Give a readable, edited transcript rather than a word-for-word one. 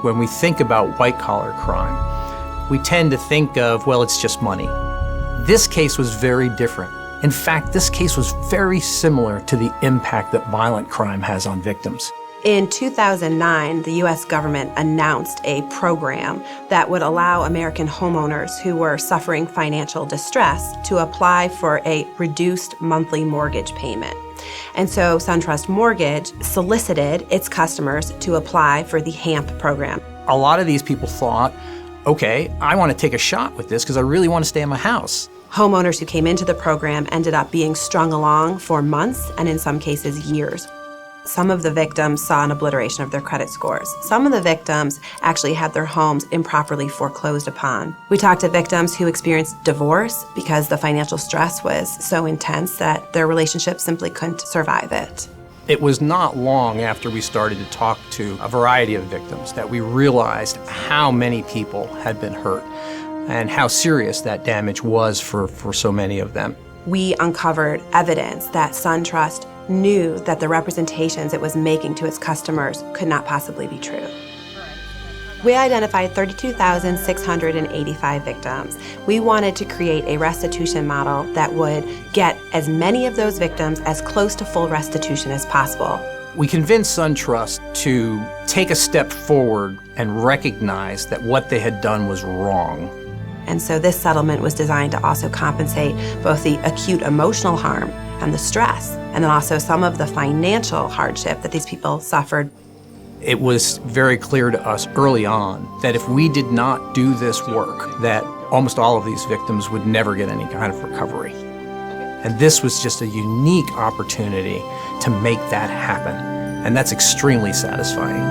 when we think about white-collar crime, we tend to think of, well, it's just money. This case was very different. In fact, this case was very similar to the impact that violent crime has on victims. In 2009, the U.S. government announced a program that would allow American homeowners who were suffering financial distress to apply for a reduced monthly mortgage payment. And so SunTrust Mortgage solicited its customers to apply for the HAMP program. A lot of these people thought, okay, I want to take a shot with this because I really want to stay in my house. Homeowners who came into the program ended up being strung along for months and in some cases years. Some of the victims saw an obliteration of their credit scores. Some of the victims actually had their homes improperly foreclosed upon. We talked to victims who experienced divorce because the financial stress was so intense that their relationship simply couldn't survive it. It was not long after we started to talk to a variety of victims that we realized how many people had been hurt and how serious that damage was for so many of them. We uncovered evidence that SunTrust knew that the representations it was making to its customers could not possibly be true. We identified 32,685 victims. We wanted to create a restitution model that would get as many of those victims as close to full restitution as possible. We convinced SunTrust to take a step forward and recognize that what they had done was wrong. And so this settlement was designed to also compensate both the acute emotional harm and the stress, and then also some of the financial hardship that these people suffered. It was very clear to us early on that if we did not do this work, that almost all of these victims would never get any kind of recovery. And this was just a unique opportunity to make that happen. And that's extremely satisfying.